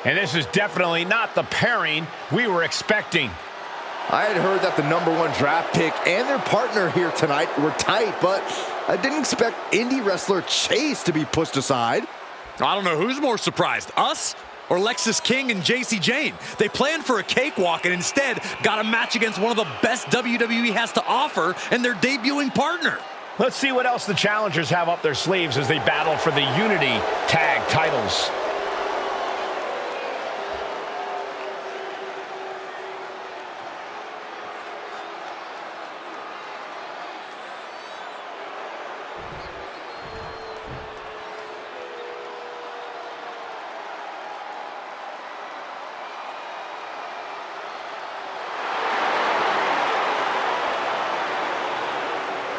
And this is definitely not the pairing we were expecting. I had heard that the #1 draft pick and their partner here tonight were tight, but I didn't expect indie wrestler Chase to be pushed aside. I don't know who's more surprised, us or Lexis King and Jacy Jayne. They planned for a cakewalk and instead got a match against one of the best WWE has to offer and their debuting partner. Let's see what else the challengers have up their sleeves as they battle for the Unity Tag titles.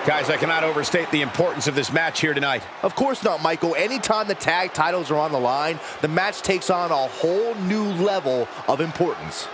Guys, I cannot overstate the importance of this match here tonight. Of course not, Michael. Anytime the tag titles are on the line, the match takes on a whole new level of importance.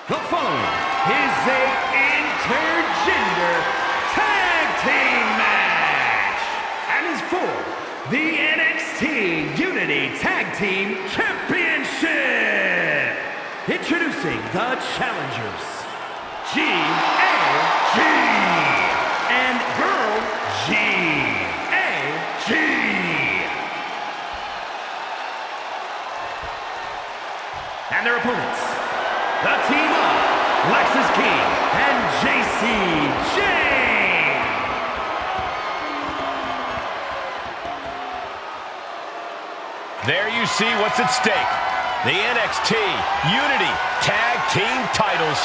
The following is a intergender tag team match and is for the NXT Unity Tag Team Championship. Introducing the challengers, G.A.G. and Girl G.A.G. And their opponents, the team of Lexis King and Jacy Jayne. There you see what's at stake. The NXT Unity Tag Team titles.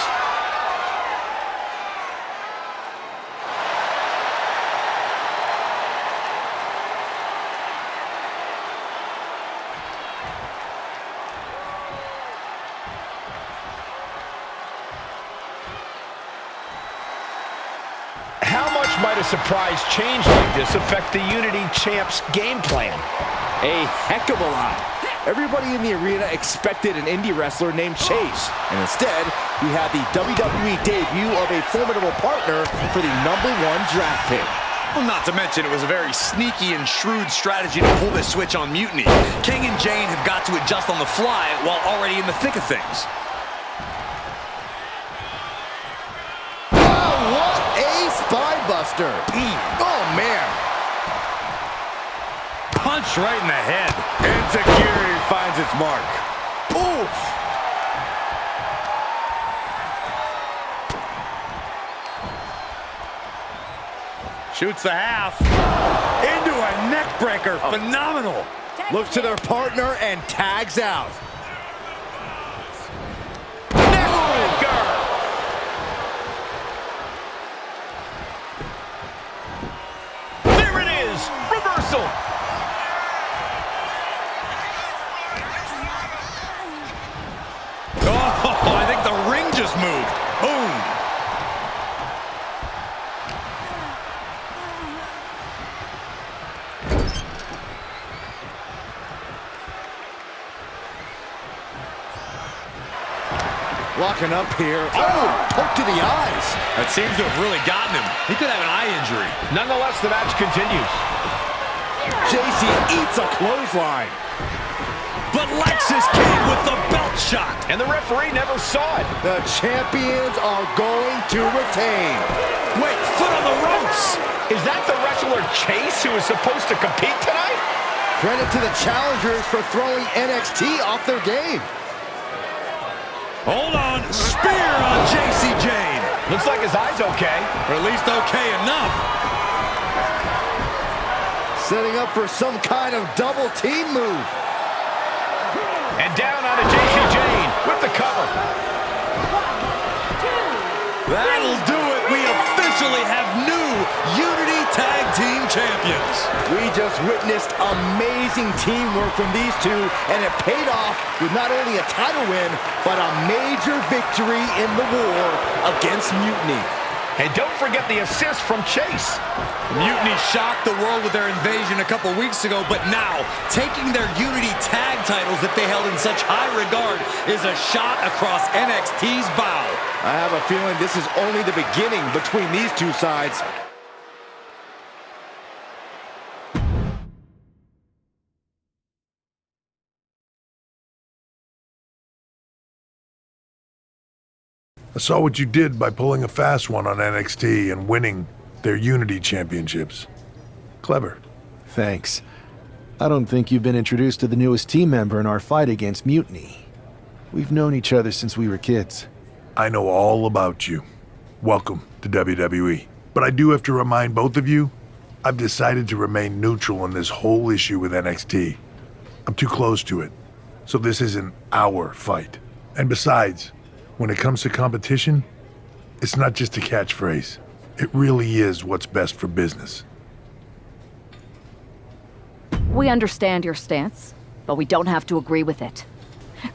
How much might a surprise change like this affect the Unity Champ's game plan? A heck of a lot. Everybody in the arena expected an indie wrestler named Chase, and instead, we had the WWE debut of a formidable partner for the #1 draft pick. Well, not to mention, it was a very sneaky and shrewd strategy to pull this switch on Mutiny. King and Jayne have got to adjust on the fly while already in the thick of things. Oh, what a spine buster! Oh, man! Punch right in the head. Insecurity finds its mark. Oof! Shoots the half. Into a neck breaker. Phenomenal. Looks to their partner and tags out. Neck breaker! There it is! Reversal! Oh, I think the ring just moved. Boom. Locking up here. Oh, poke to the eyes. That seems to have really gotten him. He could have an eye injury. Nonetheless, the match continues. Jacy eats a clothesline. But Lexis King with the belt shot. And the referee never saw it. The champions are going to retain. Wait, foot on the ropes. Is that the wrestler Chase who is supposed to compete tonight? Credit to the challengers for throwing NXT off their game. Hold on. Spear on Jacy Jayne. Looks like his eye's okay. Or at least okay enough. Setting up for some kind of double team move. And down onto Jacy Jayne with the cover. That'll do it. We officially have new Unity Tag Team Champions. We just witnessed amazing teamwork from these two, and it paid off with not only a title win, but a major victory in the war against Mutiny. And don't forget the assist from Chase. Mutiny shocked the world with their invasion a couple weeks ago, but now taking their Unity Tag titles that they held in such high regard is a shot across NXT's bow. I have a feeling this is only the beginning between these two sides. I saw what you did by pulling a fast one on NXT and winning their Unity Championships. Clever. Thanks. I don't think you've been introduced to the newest team member in our fight against Mutiny. We've known each other since we were kids. I know all about you. Welcome to WWE. But I do have to remind both of you, I've decided to remain neutral in this whole issue with NXT. I'm too close to it, so this isn't our fight. And besides, when it comes to competition, it's not just a catchphrase. It really is what's best for business. We understand your stance, but we don't have to agree with it.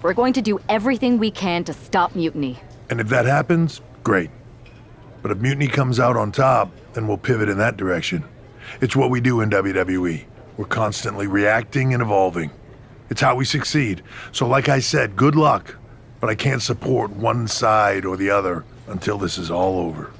We're going to do everything we can to stop Mutiny. And if that happens, great. But if Mutiny comes out on top, then we'll pivot in that direction. It's what we do in WWE. We're constantly reacting and evolving. It's how we succeed. So like I said, good luck. But I can't support one side or the other until this is all over.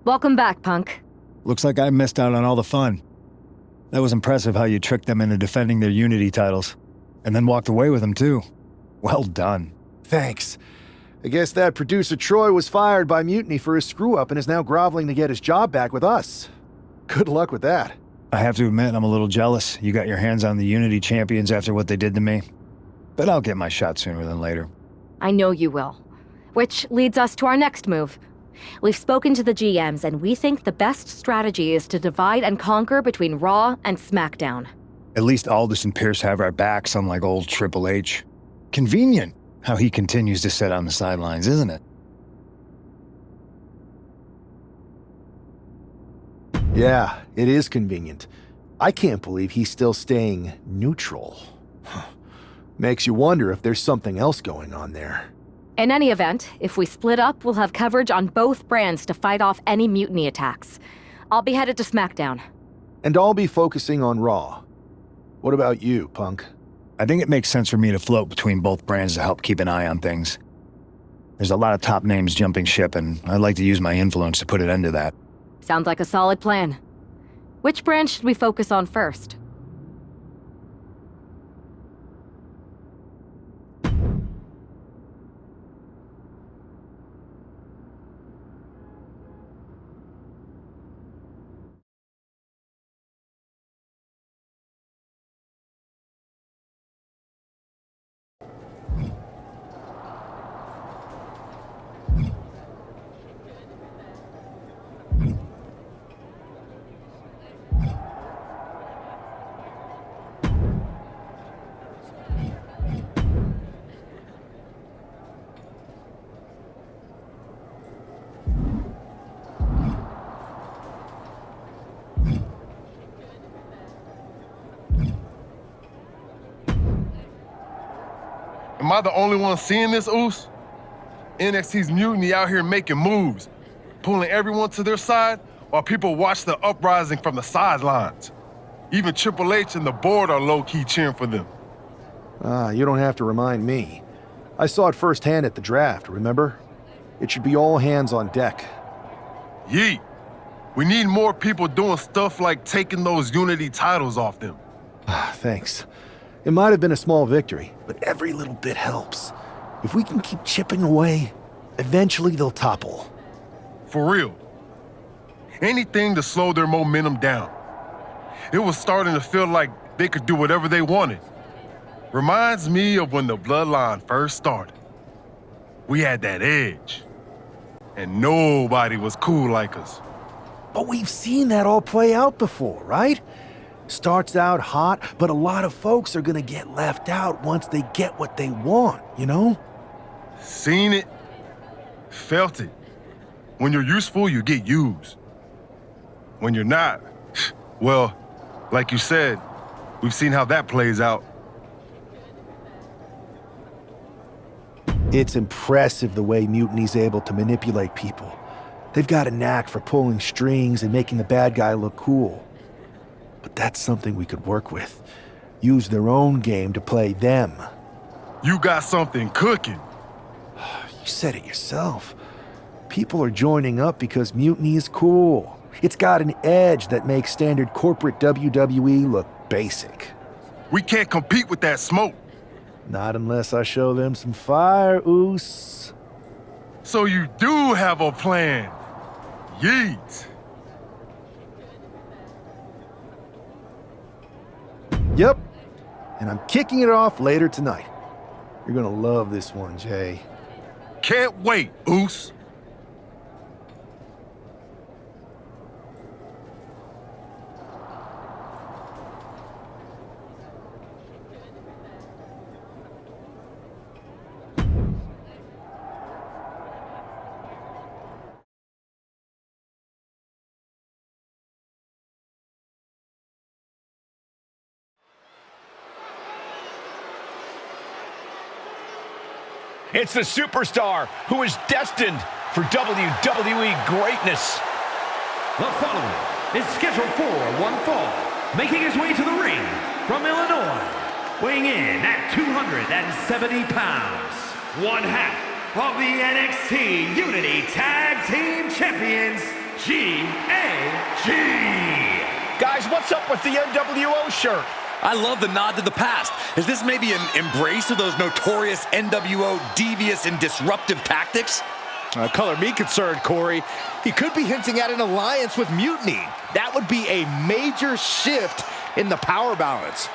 Welcome back, Punk. Looks like I missed out on all the fun. That was impressive how you tricked them into defending their Unity titles. And then walked away with them, too. Well done. Thanks. I guess that producer Troy was fired by Mutiny for his screw-up and is now groveling to get his job back with us. Good luck with that. I have to admit, I'm a little jealous. You got your hands on the Unity champions after what they did to me. But I'll get my shot sooner than later. I know you will. Which leads us to our next move. We've spoken to the GMs, and we think the best strategy is to divide and conquer between Raw and SmackDown. At least Aldous and Pierce have our backs, unlike old Triple H. Convenient how he continues to sit on the sidelines, isn't it? Yeah, it is convenient. I can't believe he's still staying neutral. Makes you wonder if there's something else going on there. In any event, if we split up, we'll have coverage on both brands to fight off any Mutiny attacks. I'll be headed to SmackDown. And I'll be focusing on Raw. What about you, Punk? I think it makes sense for me to float between both brands to help keep an eye on things. There's a lot of top names jumping ship, and I'd like to use my influence to put an end to that. Sounds like a solid plan. Which brand should we focus on first? Am I the only one seeing this, Oos? NXT's Mutiny out here making moves. pulling everyone to their side while people watch the uprising from the sidelines. Even Triple H and the board are low-key cheering for them. You don't have to remind me. I saw it firsthand at the draft, remember? It should be all hands on deck. Yeet. We need more people doing stuff like taking those Unity titles off them. Thanks. It might have been a small victory, but every little bit helps. If we can keep chipping away, eventually they'll topple. For real. Anything to slow their momentum down. It was starting to feel like they could do whatever they wanted. Reminds me of when the Bloodline first started. We had that edge. And nobody was cool like us. But we've seen that all play out before, right? Starts out hot, but a lot of folks are gonna get left out once they get what they want, you know? Seen it. Felt it. When you're useful, you get used. When you're not, well, like you said, we've seen how that plays out. It's impressive the way Mutiny's able to manipulate people. They've got a knack for pulling strings and making the bad guy look cool. But that's something we could work with. Use their own game to play them. You got something cooking. You said it yourself. People are joining up because Mutiny is cool. It's got an edge that makes standard corporate WWE look basic. We can't compete with that smoke. Not unless I show them some fire, Oos. So you do have a plan. Yeet. Yep. And I'm kicking it off later tonight. You're gonna love this one, Jay. Can't wait, Oos. It's the superstar who is destined for WWE greatness. The following is scheduled for one fall, making his way to the ring from Illinois, weighing in at 270 pounds, one half of the NXT Unity Tag Team Champions, GAG. Guys, what's up with the NWO shirt? I love the nod to the past. Is this maybe an embrace of those notorious NWO devious and disruptive tactics? Color me concerned, Corey. He could be hinting at an alliance with Mutiny. That would be a major shift in the power balance.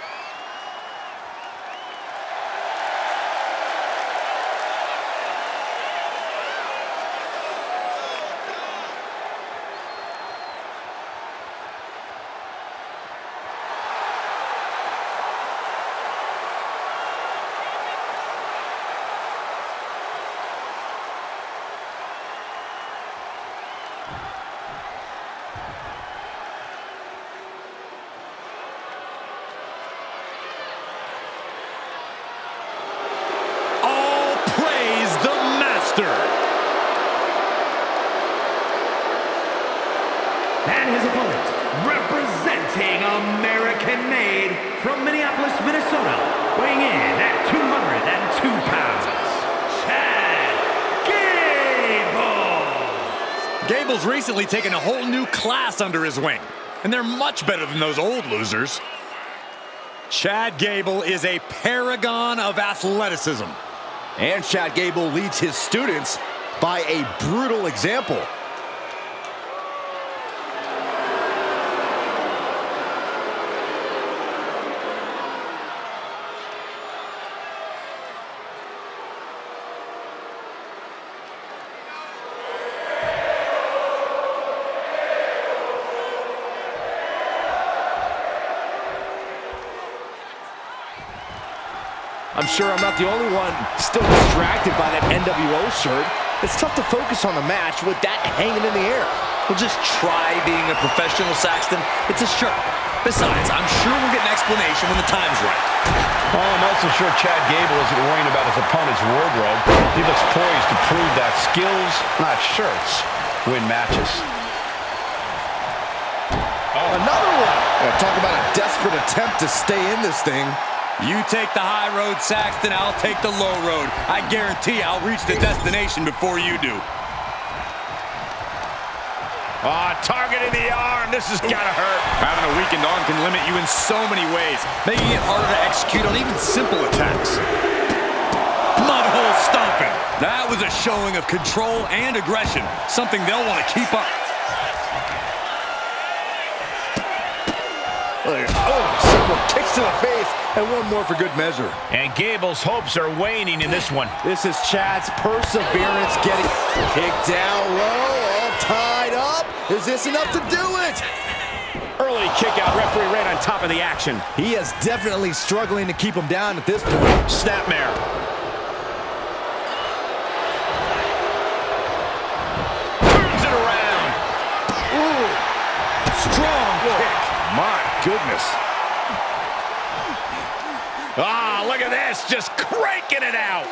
And his opponent, representing American-made from Minneapolis, Minnesota, weighing in at 202 pounds, Chad Gable. Gable's recently taken a whole new class under his wing, and they're much better than those old losers. Chad Gable is a paragon of athleticism. And Chad Gable leads his students by a brutal example. I'm sure I'm not the only one still distracted by that NWO shirt. It's tough to focus on the match with that hanging in the air. Well, just try being a professional, Saxton. It's a shirt. Besides, I'm sure we'll get an explanation when the time's right. Well, I'm also sure Chad Gable isn't worrying about his opponent's wardrobe. He looks poised to prove that skills, not shirts, win matches. Oh. Another one. Yeah, talk about a desperate attempt to stay in this thing. You take the high road, Saxton, I'll take the low road. I guarantee I'll reach the destination before you do. Targeting the arm. This has got to hurt. Having a weakened arm can limit you in so many ways, making it harder to execute on even simple attacks. Mudhole stomping. That was a showing of control and aggression, something they'll want to keep up. Several kicks to the face, and one more for good measure. And Gable's hopes are waning in this one. This is Chad's perseverance getting kicked down low, all tied up. Is this enough to do it? Early kick out. Referee right on top of the action. He is definitely struggling to keep him down at this point. Snapmare. Turns it around. Ooh. Strong kick. My goodness. Look at this. Just cranking it out.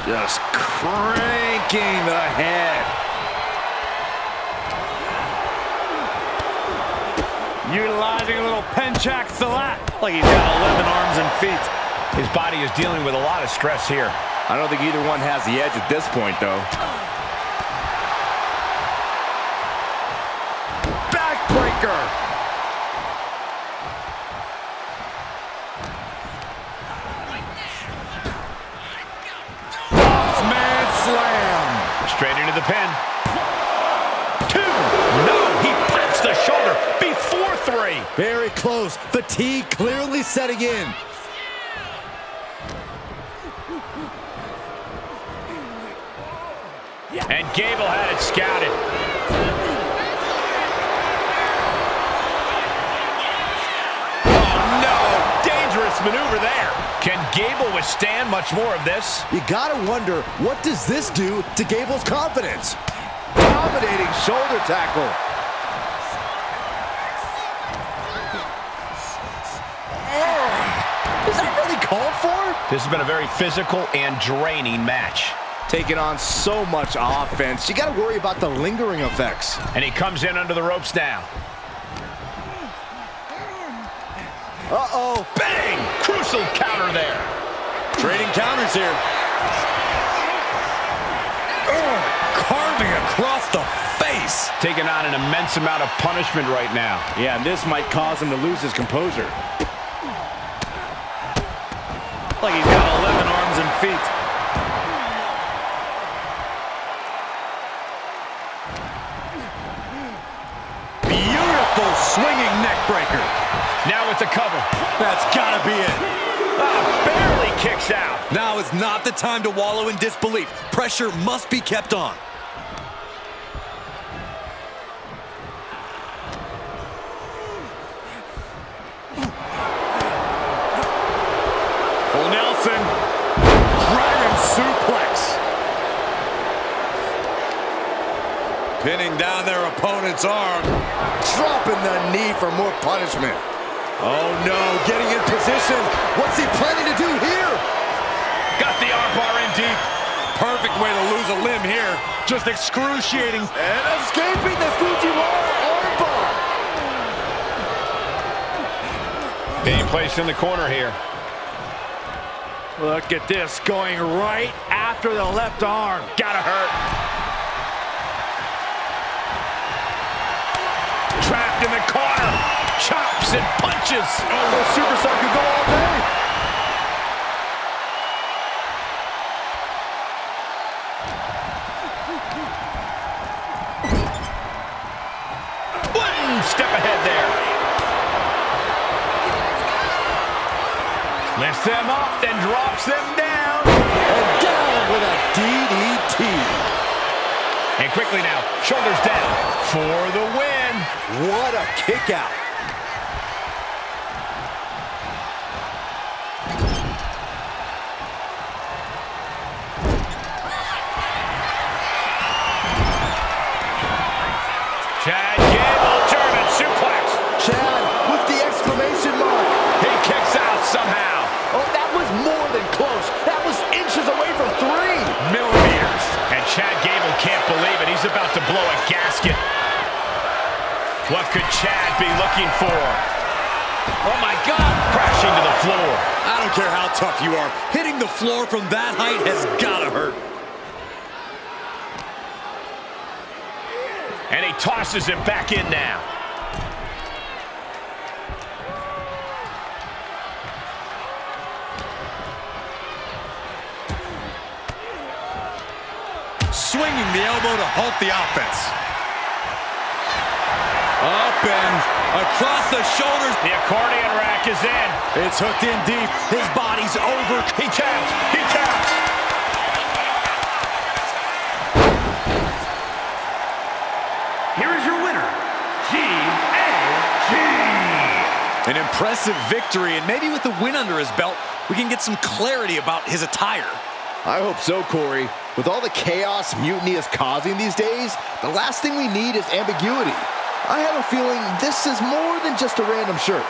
Just cranking the head. Utilizing a little penchak salat. Like he's got 11 arms and feet. His body is dealing with a lot of stress here. I don't think either one has the edge at this point, though. Backbreaker. Straight into the pin. 2. No, he pops the shoulder before 3. Very close. Fatigue clearly setting in. And Gable had it scouted. Oh, no. Dangerous maneuver there. Can Gable withstand much more of this? You gotta wonder, what does this do to Gable's confidence? Dominating shoulder tackle. Is that really called for? This has been a very physical and draining match. Taking on so much offense, you gotta worry about the lingering effects. And he comes in under the ropes now. Uh-oh. Bang! Crucial counter there. Trading counters here. Carving across the face. Taking on an immense amount of punishment right now. Yeah, and this might cause him to lose his composure. Like he's got 11 arms and feet. Beautiful swinging neck breaker. Now with the cover. That's gotta be it. Barely kicks out. Now is not the time to wallow in disbelief. Pressure must be kept on. Full Nelson. Dragon suplex. Pinning down their opponent's arm. Dropping the knee for more punishment. Oh no, getting in position. What's he planning to do here? Got the armbar in deep. Perfect way to lose a limb here. Just excruciating. And escaping the Fujiwara armbar. Being placed in the corner here. Look at this, going right after the left arm. Gotta hurt. Trapped in the corner. Chops and punches. Oh, the superstar could go all day. One step ahead there. Lifts them up, then drops them down. And down with a DDT. And quickly now, shoulders down for the win. What a kick out. Chad Gable, German suplex. Chad with the exclamation mark. He kicks out somehow. Oh, that was more than close. That was inches away from 3. Millimeters. blow a gasket. What could Chad be looking for? Oh my God! Crashing to the floor. I don't care how tough you are. Hitting the floor from that height has gotta hurt. And he tosses him back in now. Swinging the elbow to halt the offense. Up and across the shoulders. The accordion rack is in. It's hooked in deep. His body's over. He counts. He counts. Here is your winner, G.A.G. An impressive victory, and maybe with the win under his belt, we can get some clarity about his attire. I hope so, Corey. With all the chaos mutiny is causing these days, the last thing we need is ambiguity. I have a feeling this is more than just a random shirt.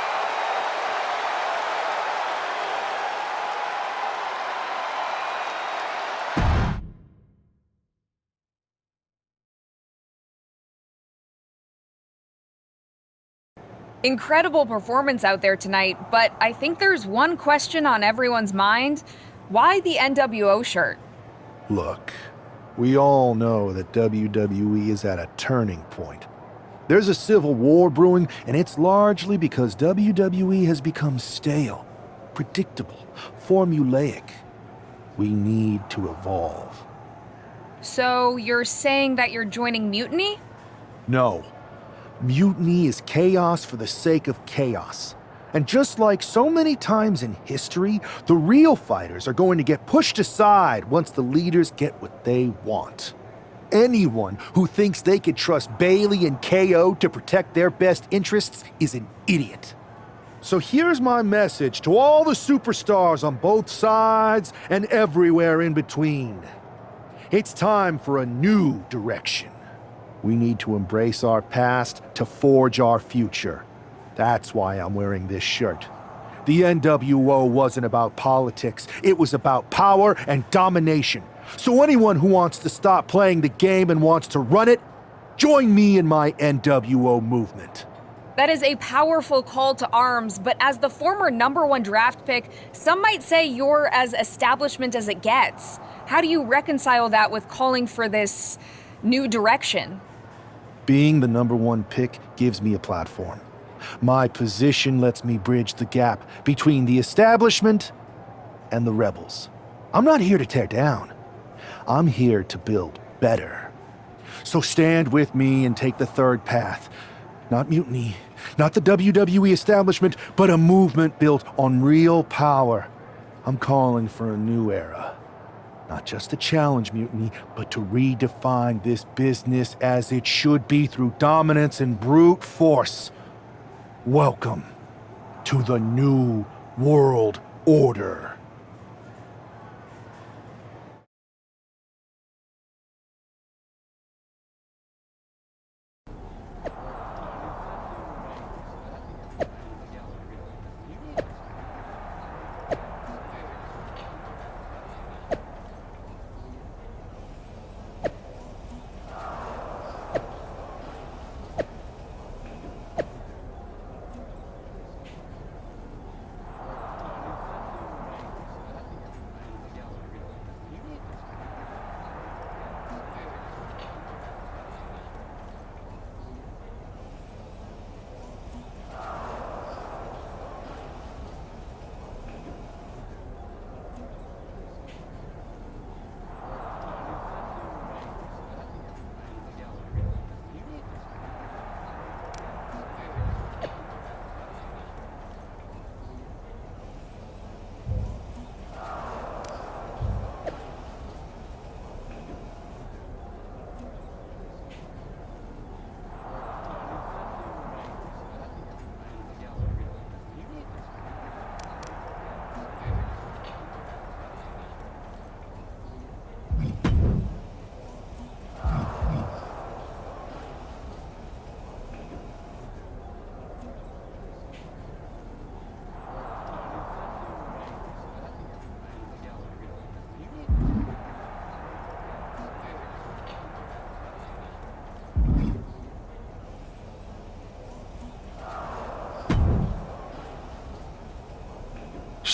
Incredible performance out there tonight, but I think there's one question on everyone's mind. Why the NWO shirt? Look, we all know that WWE is at a turning point. There's a civil war brewing, and it's largely because WWE has become stale, predictable, formulaic. We need to evolve. So you're saying that you're joining Mutiny? No. Mutiny is chaos for the sake of chaos. And just like so many times in history, the real fighters are going to get pushed aside once the leaders get what they want. Anyone who thinks they could trust Bayley and KO to protect their best interests is an idiot. So here's my message to all the superstars on both sides and everywhere in between. It's time for a new direction. We need to embrace our past to forge our future. That's why I'm wearing this shirt. The NWO wasn't about politics. It was about power and domination. So anyone who wants to stop playing the game and wants to run it, join me in my NWO movement. That is a powerful call to arms, but as the former #1 draft pick, some might say you're as establishment as it gets. How do you reconcile that with calling for this new direction? Being the #1 pick gives me a platform. My position lets me bridge the gap between the establishment and the rebels. I'm not here to tear down. I'm here to build better. So stand with me and take the third path. Not mutiny, not the WWE establishment, but a movement built on real power. I'm calling for a new era. Not just to challenge mutiny, but to redefine this business as it should be through dominance and brute force. Welcome to the New World Order.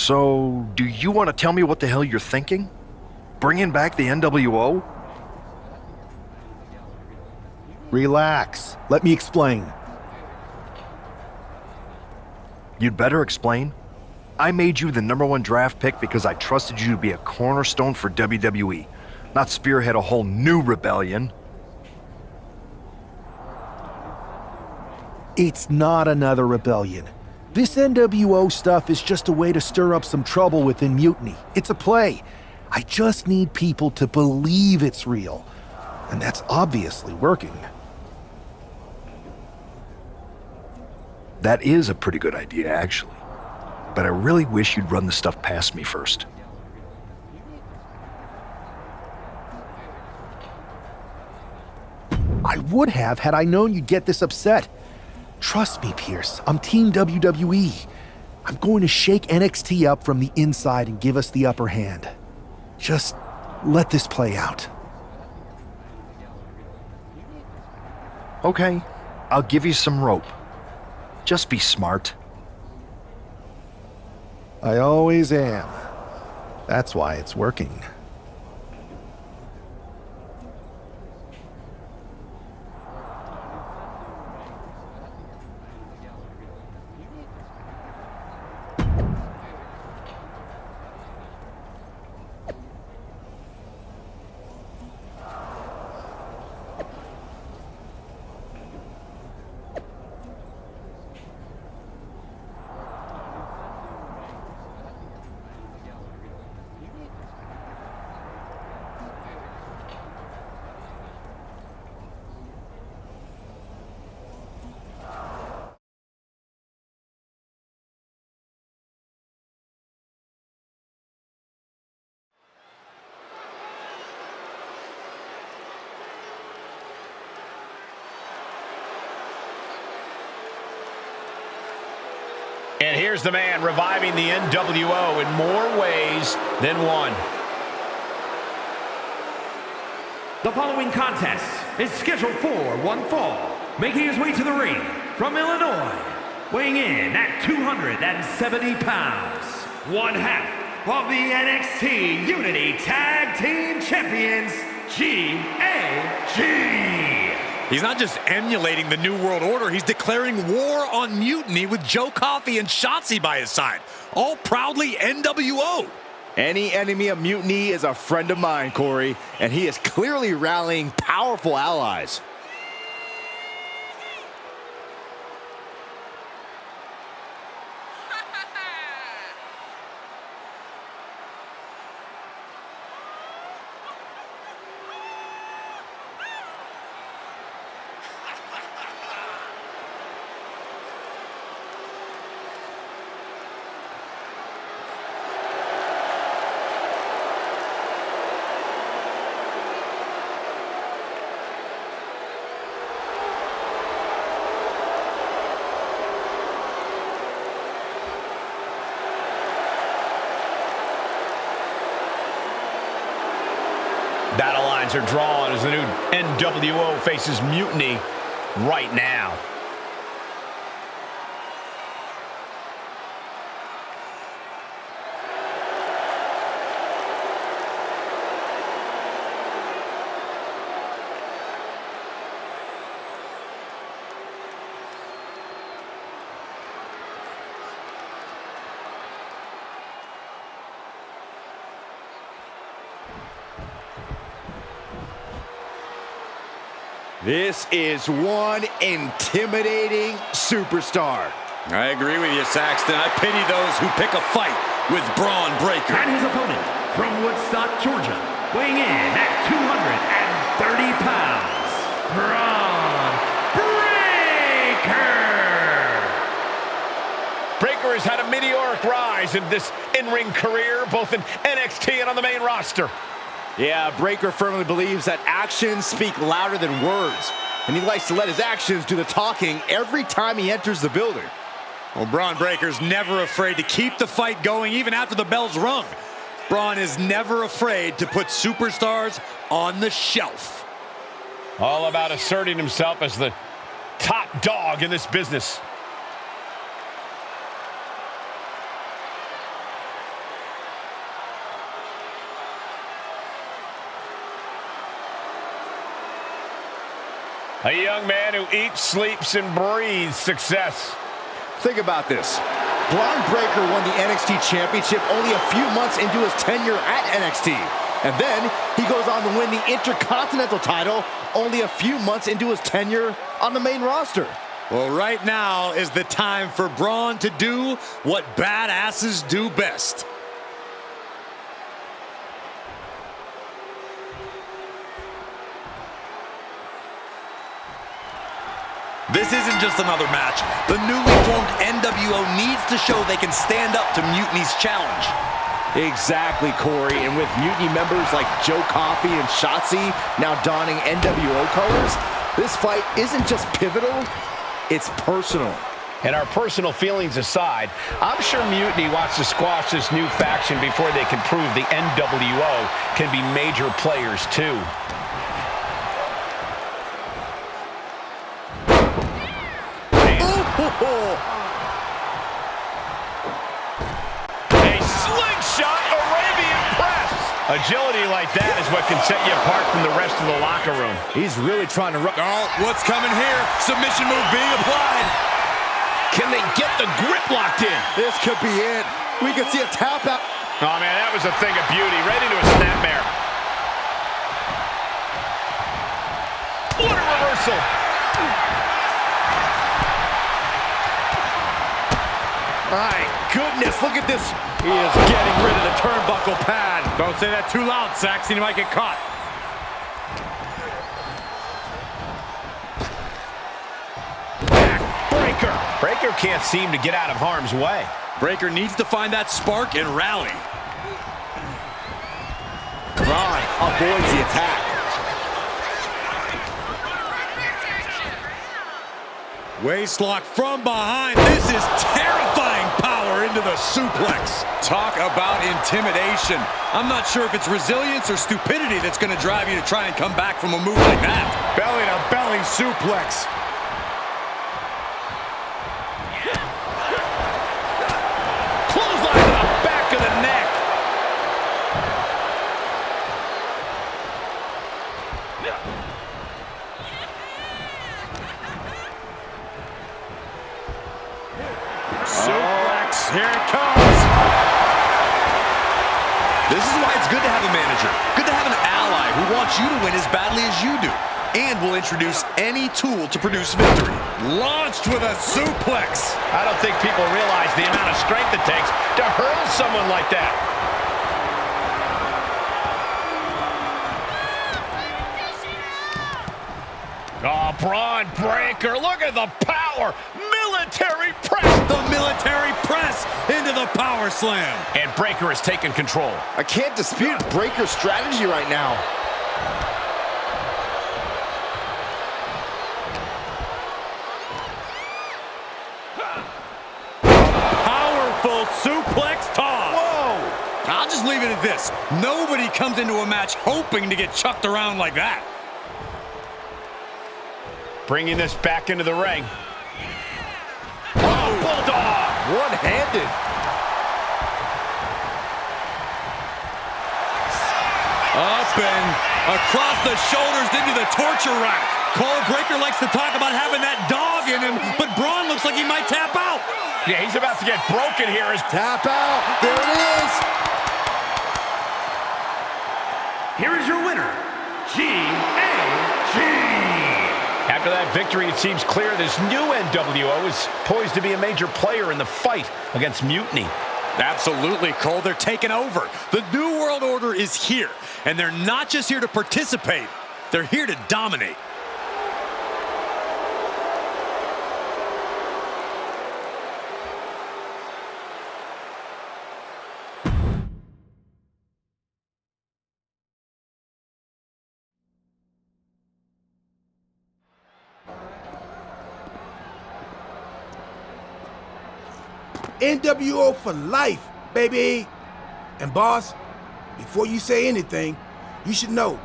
So, do you want to tell me what the hell you're thinking? Bringing back the NWO? Relax. Let me explain. You'd better explain. I made you the #1 draft pick because I trusted you to be a cornerstone for WWE, not spearhead a whole new rebellion. It's not another rebellion. This NWO stuff is just a way to stir up some trouble within Mutiny. It's a play. I just need people to believe it's real. And that's obviously working. That is a pretty good idea, actually. But I really wish you'd run the stuff past me first. I would have had I known you'd get this upset. Trust me, Pierce, I'm Team WWE. I'm going to shake NXT up from the inside and give us the upper hand. Just let this play out. Okay, I'll give you some rope. Just be smart. I always am. That's why it's working. And here's the man reviving the NWO in more ways than one. The following contest is scheduled for one fall, making his way to the ring from Illinois, weighing in at 270 pounds, one half of the NXT Unity Tag Team Champions, GAG. He's not just emulating the New World Order, he's declaring war on Mutiny with Joe Coffey and Shotzi by his side, all proudly NWO. Any enemy of Mutiny is a friend of mine, Corey, and he is clearly rallying powerful allies. Battle lines are drawn as the new NWO faces Mutiny right now. This is one intimidating superstar. I agree with you, Saxton. I pity those who pick a fight with Bron Breakker. And his opponent from Woodstock, Georgia, weighing in at 230 pounds, Bron Breakker. Breakker has had a meteoric rise in this in-ring career, both in NXT and on the main roster. Yeah, Breakker firmly believes that actions speak louder than words, and he likes to let his actions do the talking every time he enters the building. Well, Bron Breakker's never afraid to keep the fight going even after the bell's rung. Bron is never afraid to put superstars on the shelf. All about asserting himself as the top dog in this business. A young man who eats, sleeps, and breathes success. Think about this. Bron Breakker won the NXT Championship only a few months into his tenure at NXT. And then he goes on to win the Intercontinental title only a few months into his tenure on the main roster. Well, right now is the time for Braun to do what badasses do best. This isn't just another match. The newly formed NWO needs to show they can stand up to Mutiny's challenge. Exactly, Corey. And with Mutiny members like Joe Coffey and Shotzi now donning NWO colors, this fight isn't just pivotal, it's personal. And our personal feelings aside, I'm sure Mutiny wants to squash this new faction before they can prove the NWO can be major players too. A slingshot Arabian press. Agility like that is what can set you apart from the rest of the locker room. He's really trying to run. Oh, what's coming here? Submission move being applied. Can they get the grip locked in? This could be it. We could see a tap out. Oh man, that was a thing of beauty. Right into a snapmare. What a reversal. My goodness, look at this. He is getting rid of the turnbuckle pad. Don't say that too loud, Saxon. You might get caught. Breakker. Breakker can't seem to get out of harm's way. Breakker needs to find that spark and rally. Bron avoids the attack. Waistlock from behind. This is terrifying power into the suplex. Talk about intimidation. I'm not sure if it's resilience or stupidity that's going to drive you to try and come back from a move like that. Belly-to-belly suplex. Clothesline to the back of the neck. Suplex, here it comes. This is why it's good to have a manager. Good to have an ally who wants you to win as badly as you do. And will introduce any tool to produce victory. Launched with a suplex. I don't think people realize the amount of strength it takes to hurl someone like that. Oh, Bron Breakker, look at the power. Military press. The military press into the power slam. And Breakker has taken control. I can't dispute Breakker's strategy right now. Powerful suplex toss. Whoa! I'll just leave it at this. Nobody comes into a match hoping to get chucked around like that. Bringing this back into the ring. Oh, bulldog! One-handed. Up and across the shoulders into the torture rack. Cole Breakker likes to talk about having that dog in him, but Bron looks like he might tap out. Yeah, he's about to get broken here. Tap out. There it is. Here is your winner, G.A.G. After that victory, it seems clear this new NWO is poised to be a major player in the fight against Mutiny. Absolutely, Cole. They're taking over. The New World Order is here, and they're not just here to participate. They're here to dominate. NWO for life, baby. And boss, before you say anything, you should know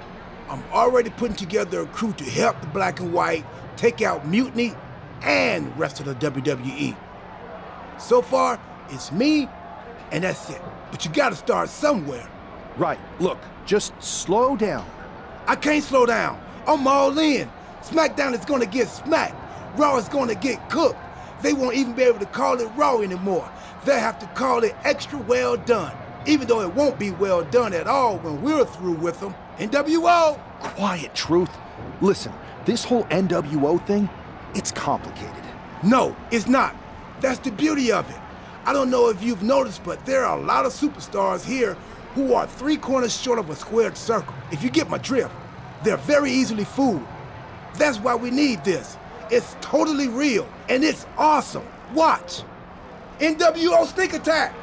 I'm already putting together a crew to help the Black and White take out Mutiny and rest of the WWE. So far, it's me, and that's it. But you gotta start somewhere. Right, look, just slow down. I can't slow down. I'm all in. SmackDown is gonna get smacked. Raw is gonna get cooked. They won't even be able to call it Raw anymore. They'll have to call it extra well done, even though it won't be well done at all when we're through with them. NWO! Quiet, Truth. Listen, this whole NWO thing, it's complicated. No, it's not. That's the beauty of it. I don't know if you've noticed, but there are a lot of superstars here who are 3 corners short of a squared circle. If you get my drift, they're very easily fooled. That's why we need this. It's totally real, and it's awesome. Watch. NWO Sneak Attack!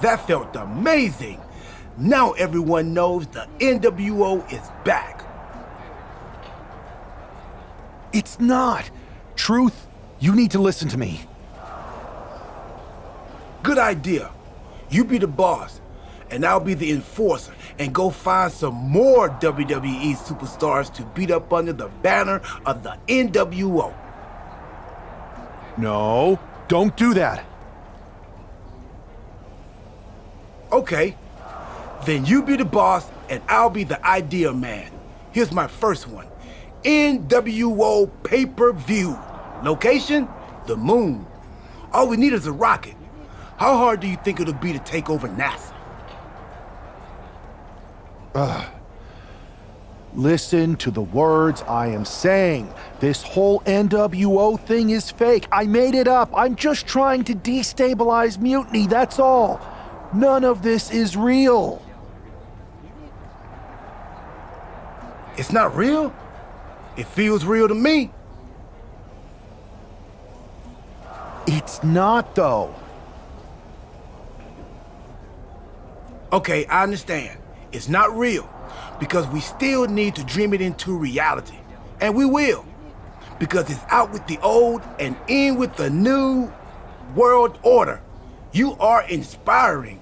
That felt amazing. Now everyone knows the NWO is back. It's not. Truth, you need to listen to me. Good idea. You be the boss, and I'll be the enforcer, and go find some more WWE superstars to beat up under the banner of the NWO. No, don't do that. Okay, then you be the boss, and I'll be the idea man. Here's my first one. NWO pay-per-view. Location? The moon. All we need is a rocket. How hard do you think it'll be to take over NASA? Listen to the words I am saying. This whole NWO thing is fake. I made it up. I'm just trying to destabilize Mutiny, that's all. None of this is real. It's not real? It feels real to me. It's not, though. Okay, I understand. It's not real, because we still need to dream it into reality. And we will, because it's out with the old and in with the new world order. You are inspiring.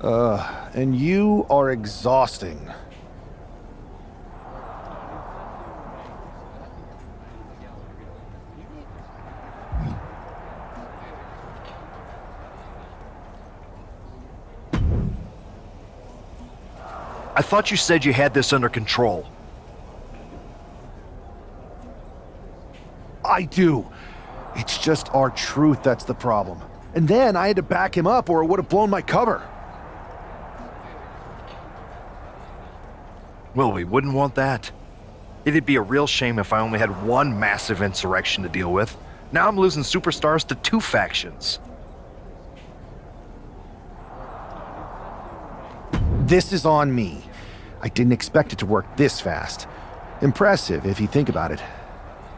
And you are exhausting. I thought you said you had this under control. I do. It's just our truth that's the problem. And then I had to back him up or it would have blown my cover. Well, we wouldn't want that. It'd be a real shame if I only had one massive insurrection to deal with. Now I'm losing superstars to two factions. This is on me. I didn't expect it to work this fast. Impressive if you think about it.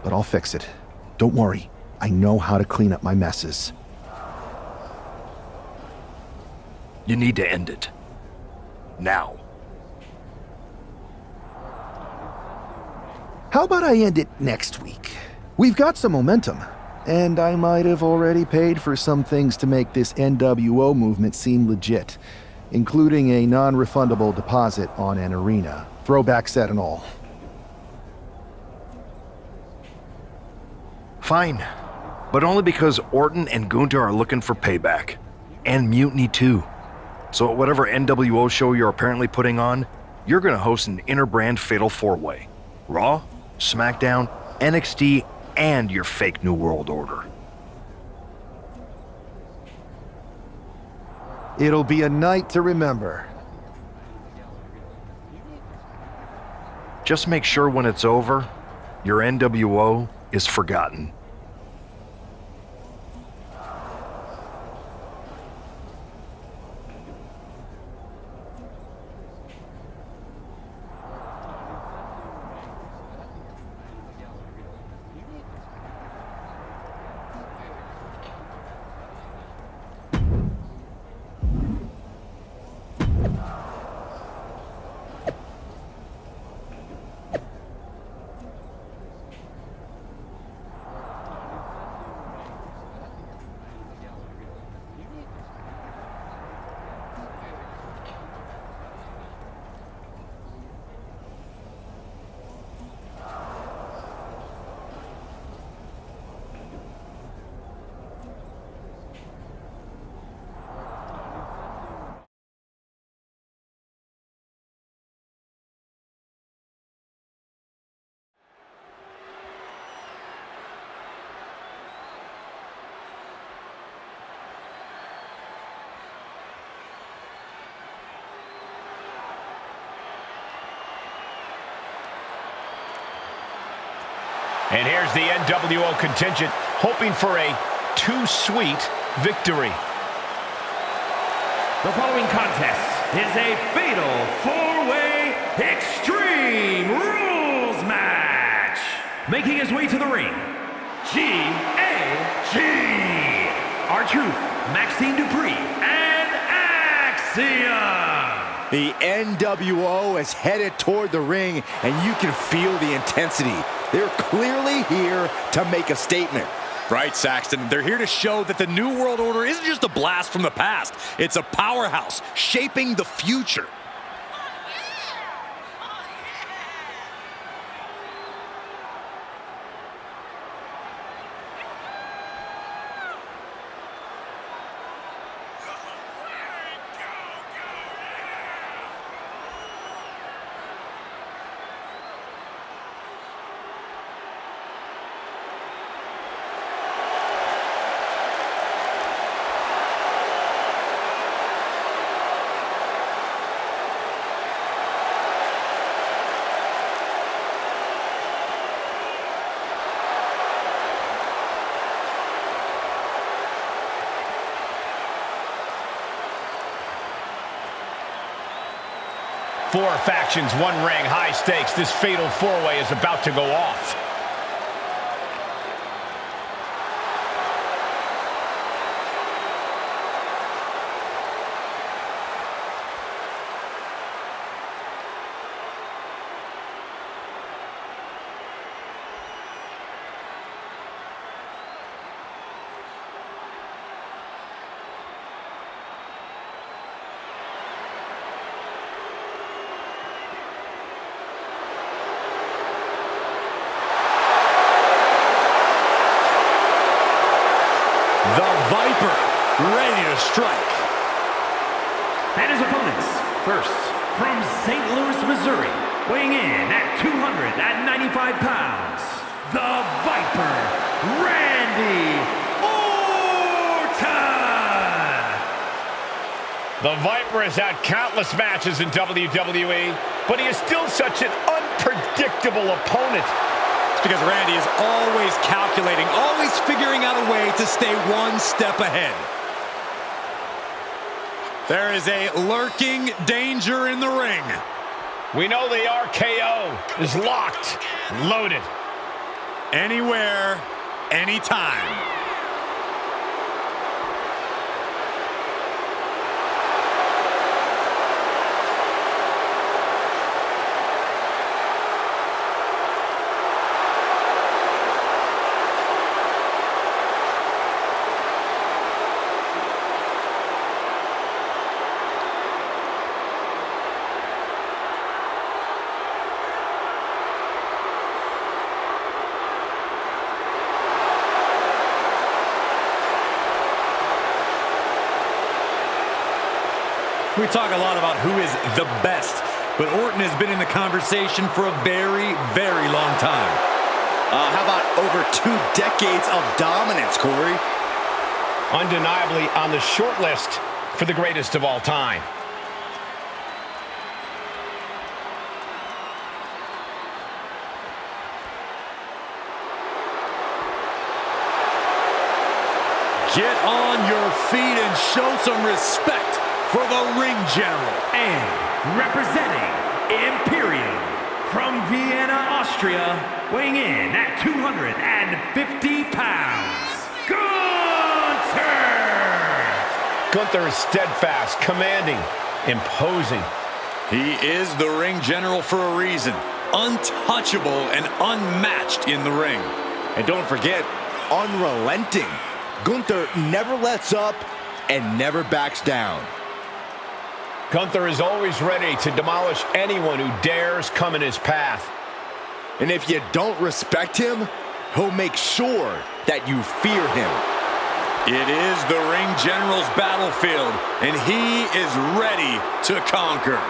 But I'll fix it. Don't worry. I know how to clean up my messes. You need to end it. Now. How about I end it next week? We've got some momentum. And I might have already paid for some things to make this NWO movement seem legit, including a non-refundable deposit on an arena, throwback set and all. Fine, but only because Orton and Gunther are looking for payback. And Mutiny too. So at whatever NWO show you're apparently putting on, you're gonna host an inter-brand fatal four-way. Raw, SmackDown, NXT, and your fake New World Order. It'll be a night to remember. Just make sure when it's over, your NWO is forgotten. And here's the NWO contingent, hoping for a too-sweet victory. The following contest is a fatal four-way Extreme Rules match. Making his way to the ring, GAG, R-Truth, Maxine Dupree, and Axiom. The NWO is headed toward the ring, and you can feel the intensity. They're clearly here to make a statement. Right, Saxton. They're here to show that the New World Order isn't just a blast from the past. It's a powerhouse shaping the future. Four factions, one ring, high stakes. This fatal four-way is about to go off. The Viper, ready to strike. And his opponents, first, from St. Louis, Missouri, weighing in at 295 pounds, the Viper, Randy Orton! The Viper has had countless matches in WWE, but he is still such an unpredictable opponent. It's because Randy is always calculating, always figuring out a way to stay one step ahead. There is a lurking danger in the ring. We know the RKO is locked, loaded. Anywhere, anytime. We talk a lot about who is the best, but Orton has been in the conversation for a very, very long time. How about over 2 decades of dominance, Corey? Undeniably on the short list for the greatest of all time. Get on your feet and show some respect for the ring general. And representing Imperium from Vienna, Austria, weighing in at 250 pounds, Gunther! Gunther is steadfast, commanding, imposing. He is the ring general for a reason. Untouchable and unmatched in the ring. And don't forget, unrelenting. Gunther never lets up and never backs down. Gunther is always ready to demolish anyone who dares come in his path. And if you don't respect him, he'll make sure that you fear him. It is the ring general's battlefield, and he is ready to conquer.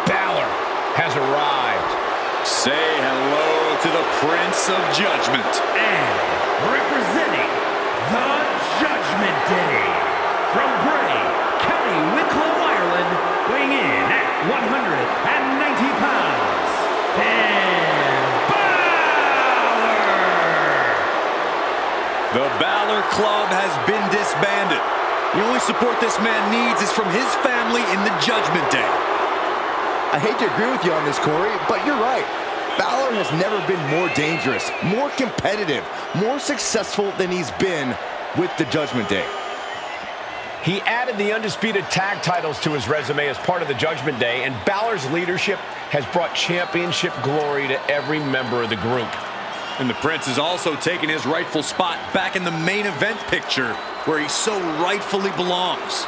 Balor has arrived. Say hello to the Prince of Judgment. And representing the Judgment Day, from Bray, County Wicklow, Ireland, weighing in at 190 pounds, Finn Balor! The Balor Club has been disbanded. The only support this man needs is from his family in the Judgment Day. I hate to agree with you on this, Corey, but you're right. Balor has never been more dangerous, more competitive, more successful than he's been with the Judgment Day. He added the undisputed tag titles to his resume as part of the Judgment Day, and Balor's leadership has brought championship glory to every member of the group. And the Prince has also taken his rightful spot back in the main event picture, where he so rightfully belongs.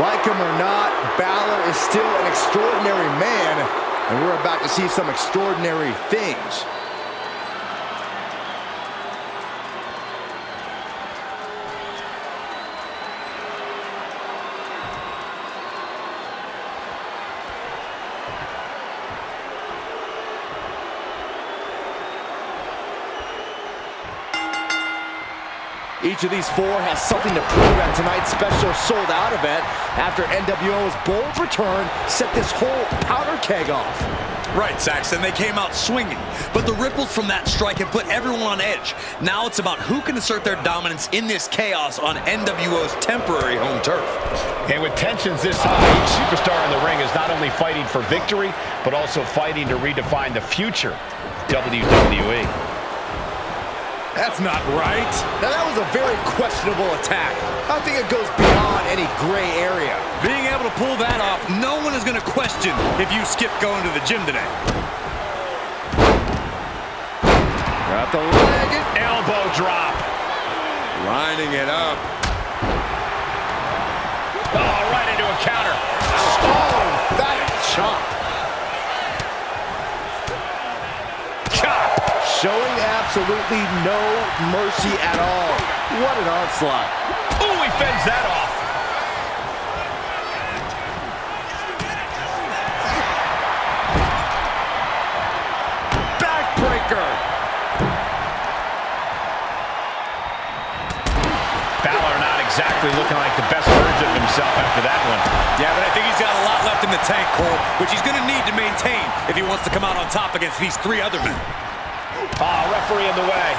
Like him or not, Balor is still an extraordinary man, and we're about to see some extraordinary things. Each of these four has something to prove at tonight's special sold-out event after NWO's bold return set this whole powder keg off. Right, Saxton, they came out swinging, but the ripples from that strike have put everyone on edge. Now it's about who can assert their dominance in this chaos on NWO's temporary home turf. And with tensions this high, each superstar in the ring is not only fighting for victory, but also fighting to redefine the future WWE. That's not right. Now that was a very questionable attack. I think it goes beyond any gray area. Being able to pull that off, no one is going to question if you skip going to the gym today. Got the leg and Elbow drop. Lining it up. Oh, right into a counter. oh, that chop. Showing absolutely no mercy at all. What an onslaught. Ooh, he fends that off. Backbreaker. Balor not exactly looking like the best version of himself after that one. Yeah, but I think he's got a lot left in the tank, Cole, which he's going to need to maintain if he wants to come out on top against these three other men. Ah, referee in the way.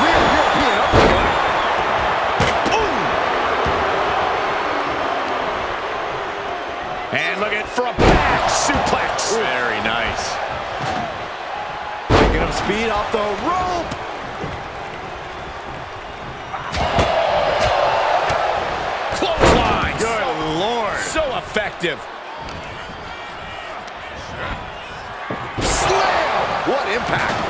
Real European uppercut. Ooh! And look at for a back suplex. Ooh. Very nice. Picking up speed off the rope. Clothesline. Good Lord. So effective. What impact!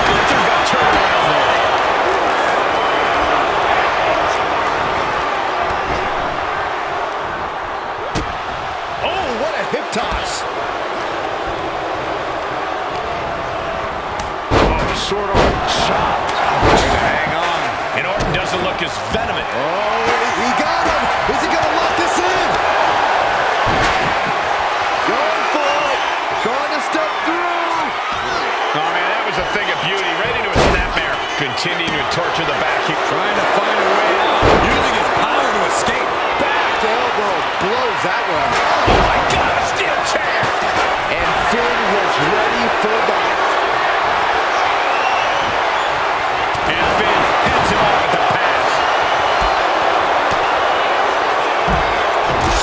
Gunther got turned around. Oh, what a hip toss! Oh, short arm chop. Hang on. And Orton doesn't look as venomous. Oh, he got him! Is he gonna lock this in? Going for it! Going to step through! Oh, man, that was a thing of beauty. Right into a snapmare. Continuing to torture the back here. Trying to find a way out. Using his power to escape. Back elbow blows that one. Oh, my God, a steel chair. And Finn was ready for that. And Finn hits him off at the pass.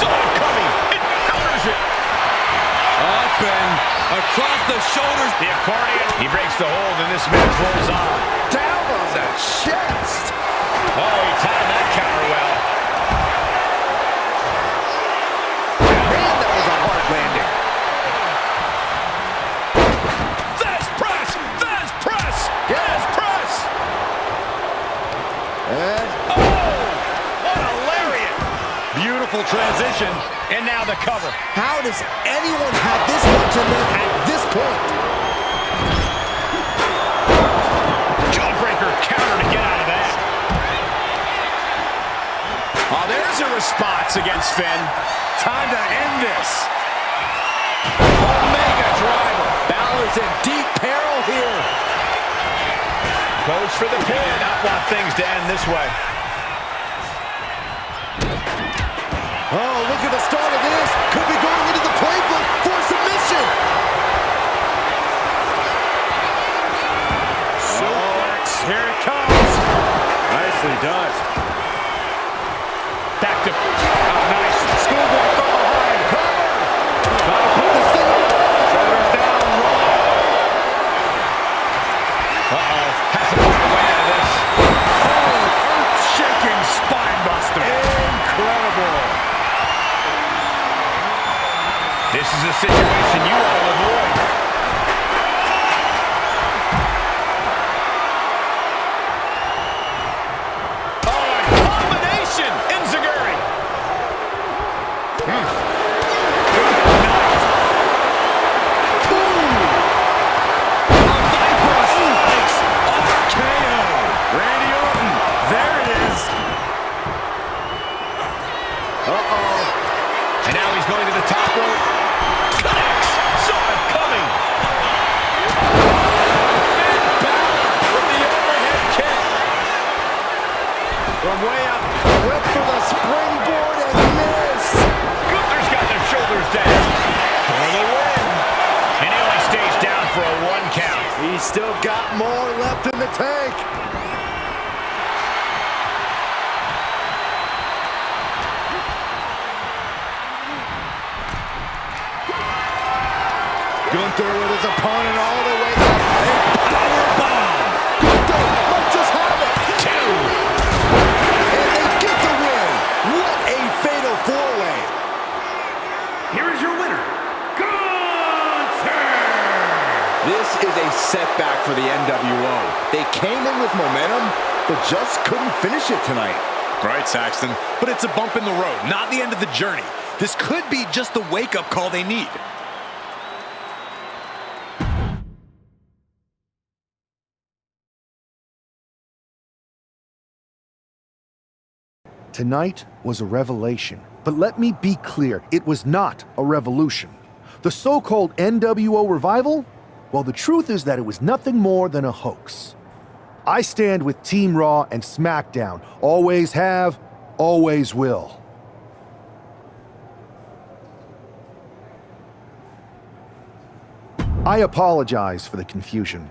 Saw it coming. It counters it. Up and across the shoulders. The accordion. He breaks the hold, and this match rolls on. Down on the chest. Oh, he timed that counter well. Beautiful transition. And now the cover. How does anyone have this much in them at this point? Jawbreaker counter to get out of that. Oh, there's a response against Finn. Time to end this. Omega driver. Balor's in deep peril here. Goes for the pin. Not want things to end this way. Oh, look at the start of this. Could be going into the playbook for submission. Suplex. Here it comes. Nicely done. Back to... Oh, nice. Schoolboy from behind. Cover. Gotta put this thing on. Shoulders down. Roll. Uh-oh. Has to find a way out of this. Oh, earth-shaking spine buster. Incredible. This is a situation you want to avoid. Oh, a combination! Enziguri! Randy Orton. There it is. Uh-oh. And now he's going to the top rope. Connects. Saw it coming. Finn Balor with the overhead kick. From way up. Went for the springboard and missed. Gunther's got their shoulders down. For the win. And he only stays down for a 1 count. He's still got more left in the tank. Gunther with his opponent all the way up. A powerbomb. Gunther might just have it. 2. And they get the win. What a fatal four-way. Here is your winner, Gunther! This is a setback for the NWO. They came in with momentum, but just couldn't finish it tonight. Right, Saxton. But it's a bump in the road, not the end of the journey. This could be just the wake-up call they need. Tonight was a revelation. But let me be clear, it was not a revolution. The so-called NWO revival? Well, the truth is that it was nothing more than a hoax. I stand with Team Raw and SmackDown. Always have, always will. I apologize for the confusion.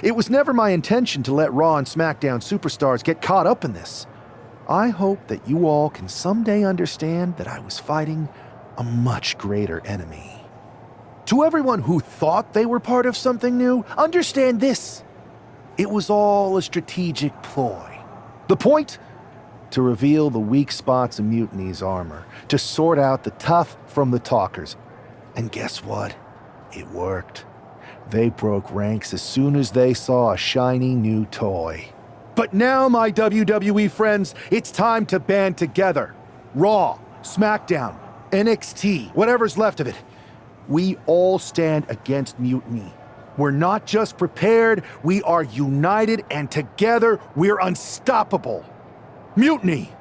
It was never my intention to let Raw and SmackDown superstars get caught up in this. I hope that you all can someday understand that I was fighting a much greater enemy. To everyone who thought they were part of something new, understand this. It was all a strategic ploy. The point? To reveal the weak spots in Mutiny's armor, to sort out the tough from the talkers. And guess what? It worked. They broke ranks as soon as they saw a shiny new toy. But now, my WWE friends, it's time to band together. Raw, SmackDown, NXT, whatever's left of it. We all stand against mutiny. We're not just prepared, we are united, and together we're unstoppable. Mutiny!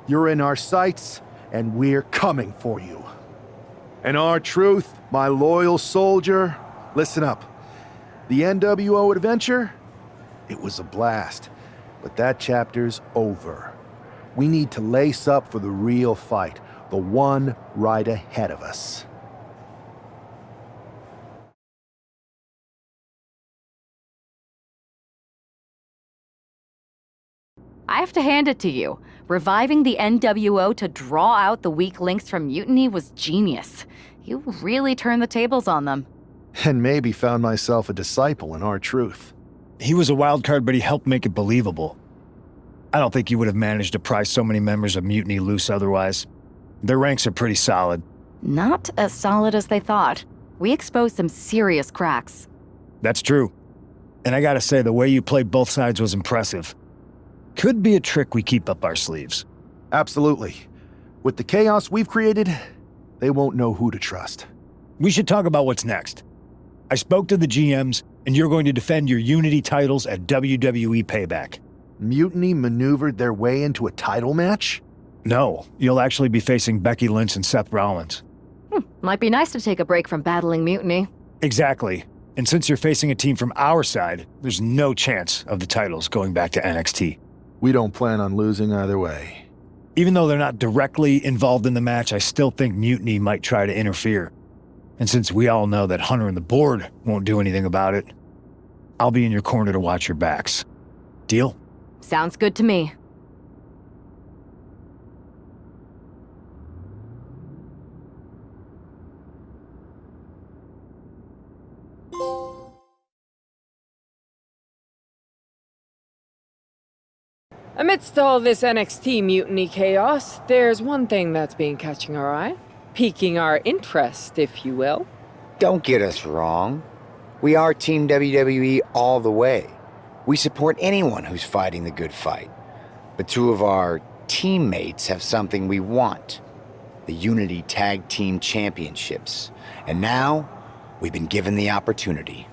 You're in our sights, and we're coming for you. And our truth, my loyal soldier, listen up. The NWO adventure? It was a blast. But that chapter's over. We need to lace up for the real fight, the one right ahead of us. I have to hand it to you. Reviving the NWO to draw out the weak links from Mutiny was genius. You really turned the tables on them. And maybe found myself a disciple in our truth. He was a wild card, but he helped make it believable. I don't think you would have managed to pry so many members of Mutiny loose otherwise. Their ranks are pretty solid. Not as solid as they thought. We exposed some serious cracks. That's true. And I gotta say, the way you played both sides was impressive. Could be a trick we keep up our sleeves. Absolutely. With the chaos we've created, they won't know who to trust. We should talk about what's next. I spoke to the GMs, and you're going to defend your Unity titles at WWE Payback. Mutiny maneuvered their way into a title match? No, you'll actually be facing Becky Lynch and Seth Rollins. Might be nice to take a break from battling Mutiny. Exactly. And since you're facing a team from our side, there's no chance of the titles going back to NXT. We don't plan on losing either way. Even though they're not directly involved in the match, I still think Mutiny might try to interfere. And since we all know that Hunter and the board won't do anything about it, I'll be in your corner to watch your backs. Deal? Sounds good to me. Amidst all this NXT mutiny chaos, there's one thing that's been catching our eye. Piquing our interest, if you will. Don't get us wrong. We are Team WWE all the way. We support anyone who's fighting the good fight. But two of our teammates have something we want. The Unity Tag Team Championships. And now, we've been given the opportunity.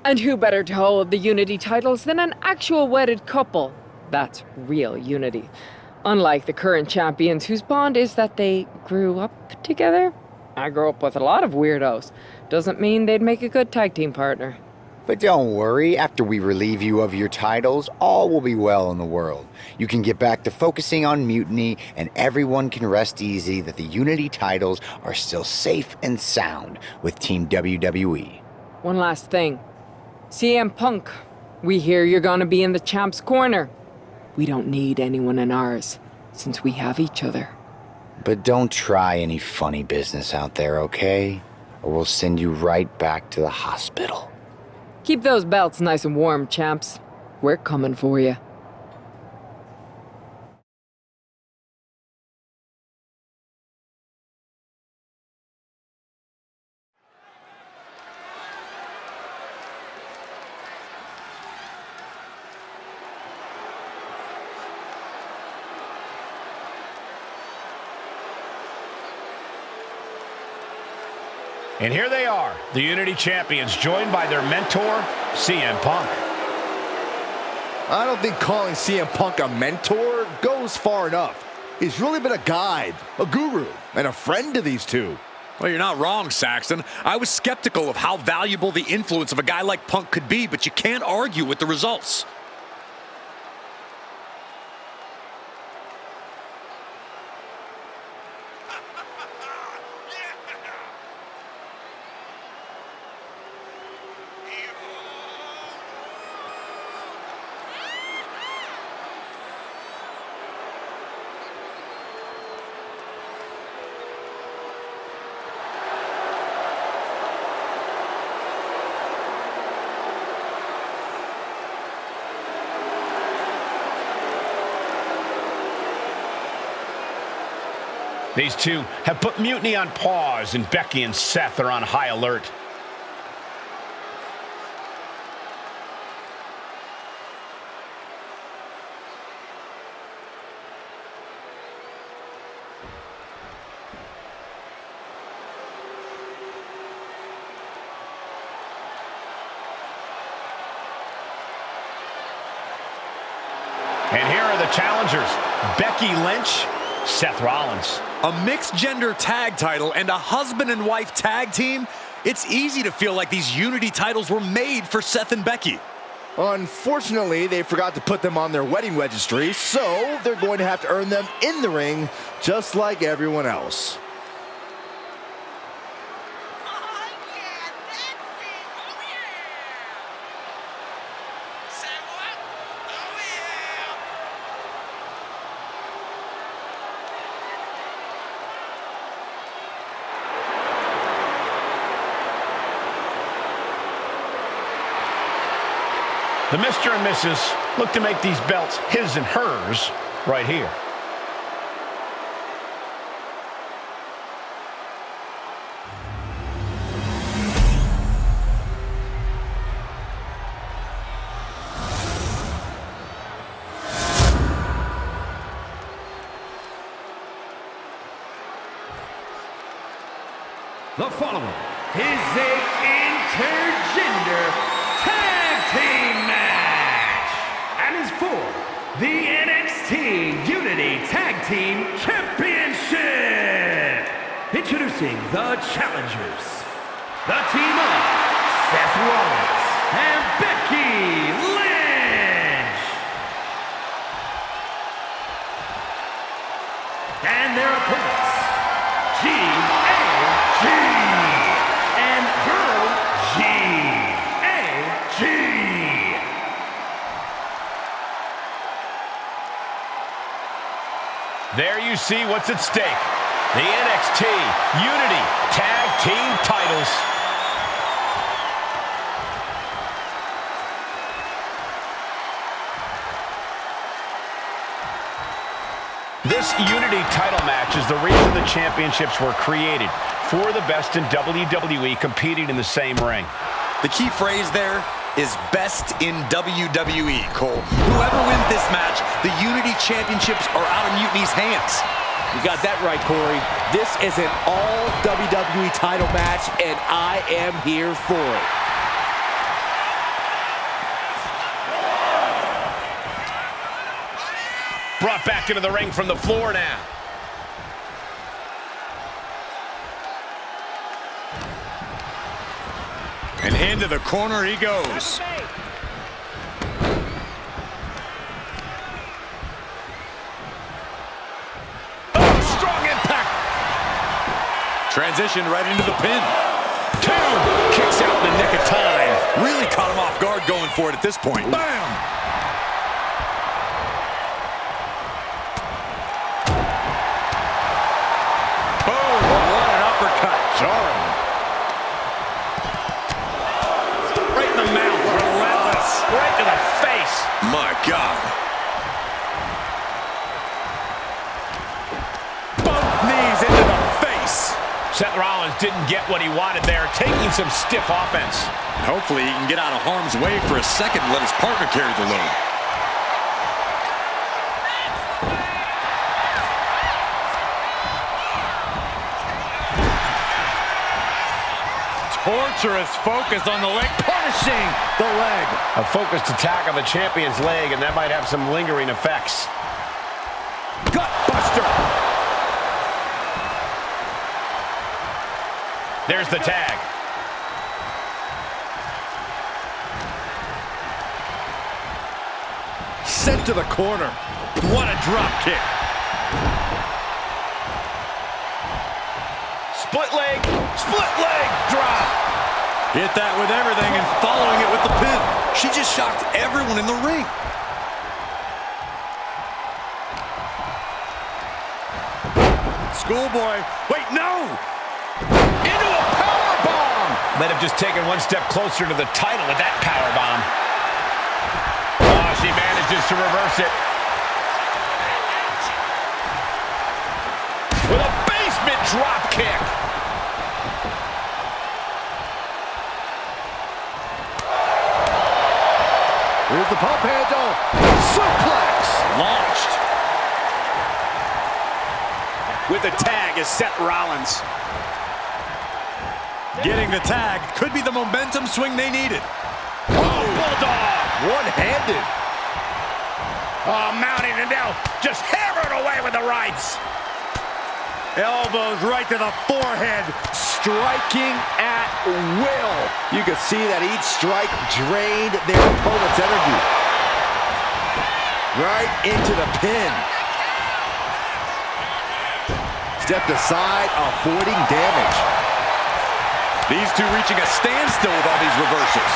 And who better to hold the Unity titles than an actual wedded couple? That's real unity. Unlike the current champions whose bond is that they grew up together. I grew up with a lot of weirdos. Doesn't mean they'd make a good tag team partner. But don't worry, after we relieve you of your titles, all will be well in the world. You can get back to focusing on Mutiny, and everyone can rest easy that the Unity titles are still safe and sound with Team WWE. One last thing. CM Punk, we hear you're gonna be in the champ's corner. We don't need anyone in ours, since we have each other. But don't try any funny business out there, okay? Or we'll send you right back to the hospital. Keep those belts nice and warm, champs. We're coming for you. And here they are, the Unity Champions, joined by their mentor, CM Punk. I don't think calling CM Punk a mentor goes far enough. He's really been a guide, a guru, and a friend to these two. Well, you're not wrong, Saxton. I was skeptical of how valuable the influence of a guy like Punk could be, but you can't argue with the results. These two have put Mutiny on pause, and Becky and Seth are on high alert. And here are the challengers, Becky Lynch, Seth Rollins. A mixed-gender tag title and a husband and wife tag team? It's easy to feel like these Unity titles were made for Seth and Becky. Unfortunately, they forgot to put them on their wedding registry, so they're going to have to earn them in the ring, just like everyone else. The Mr. and Mrs. look to make these belts his and hers right here. The following is a intergender tag team match and is for the NXT Unity Tag Team Championship. Introducing the challengers, the team of Seth Rollins and Becky Lynch. And their opponents, G-A-G and Girl G-A-G. There you see what's at stake. The NXT Unity Tag Team titles. This Unity title match is the reason the championships were created. For the best in WWE competing in the same ring. The key phrase there is best in WWE, Cole. Whoever wins this match, the Unity Championships are out of Mutiny's hands. You got that right, Corey. This is an all WWE title match, and I am here for it. Brought back into the ring from the floor now. And into the corner he goes. Oh, strong impact. Transition right into the pin. Two. Kicks out in the nick of time. Really caught him off guard going for it at this point. Bam. Boom. What an uppercut. Jarring. Right in the mouth. Relentless. Right to the face. My God. Both knees into the face. Seth Rollins didn't get what he wanted there, taking some stiff offense. Hopefully he can get out of harm's way for a second and let his partner carry the load. Torturous focus on the leg, punishing the leg. A focused attack on the champion's leg, and that might have some lingering effects. Gutbuster. There's the tag. Sent to the corner. What a drop kick. Split leg drop. Hit that with everything and following it with the pin. She just shocked everyone in the ring. Schoolboy. Wait, no! Into a powerbomb! Might have just taken one step closer to the title with that powerbomb. Oh, she manages to reverse it. With a basement drop kick. Here's the pump handle. Suplex. Launched. With the tag is Seth Rollins. Getting the tag could be the momentum swing they needed. Oh, Bulldog. One-handed. Oh, mounting and now just hammered away with the rights. Elbows right to the forehead. Striking at will. You can see that each strike drained their opponent's energy. Right into the pin. Stepped aside, avoiding damage. These two reaching a standstill with all these reversals.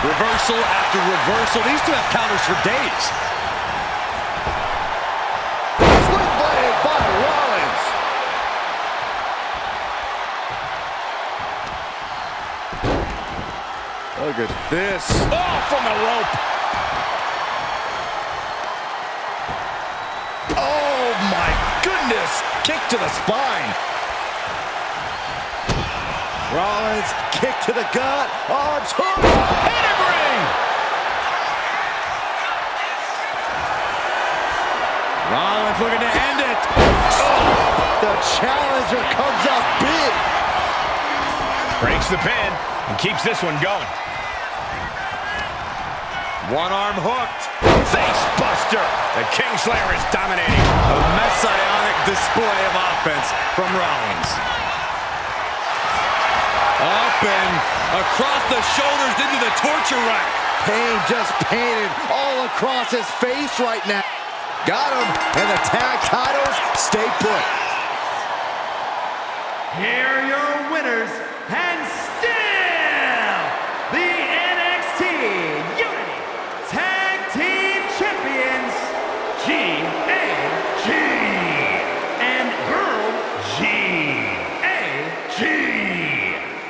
Reversal after reversal. These two have counters for days. Split blade by Rollins. Look at this. Oh, from the rope. Oh, my goodness. Kick to the spine. Rollins, kick to the gut. Arms hook. Pedigree. Rollins looking to end it. The challenger comes up big. Breaks the pin and keeps this one going. One arm hooked. Face buster. The Kingslayer is dominating. A messianic display of offense from Rollins. Up and across the shoulders into the torture rack. Pain just painted all across his face right now. Got him, and the tag titles stay put. Here are your winners, and still the NXT Unity Tag Team Champions, G.A.G. and Girl G.A.G.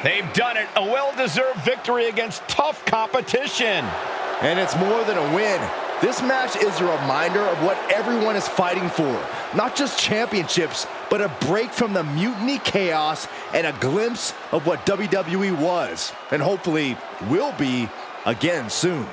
They've done it. A well-deserved victory against tough competition. And it's more than a win. This match is a reminder of what everyone is fighting for. Not just championships, but a break from the mutiny chaos and a glimpse of what WWE was, and hopefully will be again soon.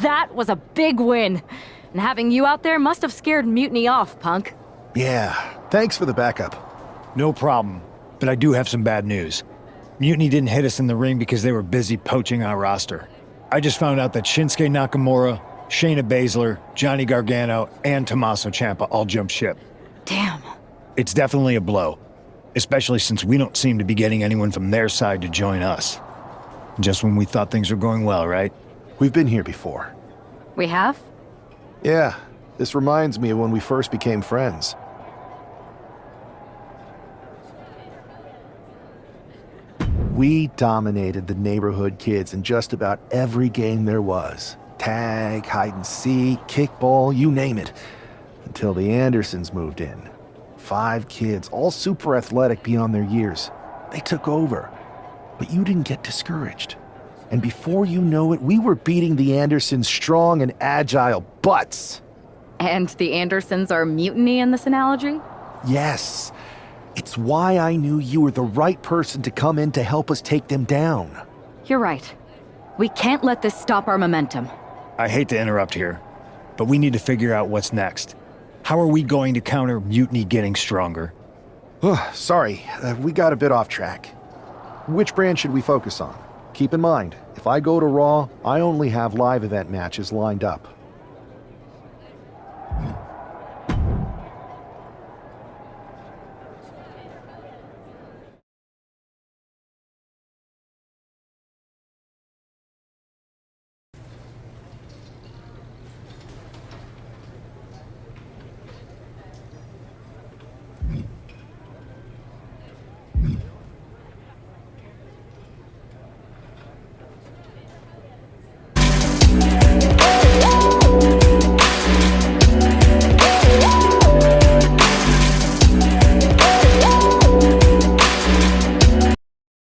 That was a big win. And having you out there must have scared Mutiny off, Punk. Yeah, thanks for the backup. No problem, but I do have some bad news. Mutiny didn't hit us in the ring because they were busy poaching our roster. I just found out that Shinsuke Nakamura, Shayna Baszler, Johnny Gargano, and Tommaso Ciampa all jumped ship. Damn. It's definitely a blow, especially since we don't seem to be getting anyone from their side to join us. Just when we thought things were going well, right? We've been here before. We have? Yeah, this reminds me of when we first became friends. We dominated the neighborhood kids in just about every game there was. Tag, hide and seek, kickball, you name it. Until the Andersons moved in. 5 kids, all super athletic beyond their years. They took over. But you didn't get discouraged. And before you know it, we were beating the Andersons' strong and agile butts. And the Andersons are Mutiny in this analogy? Yes. It's why I knew you were the right person to come in to help us take them down. You're right. We can't let this stop our momentum. I hate to interrupt here, but we need to figure out what's next. How are we going to counter Mutiny getting stronger? Sorry, we got a bit off track. Which brand should we focus on? Keep in mind, if I go to Raw, I only have live event matches lined up.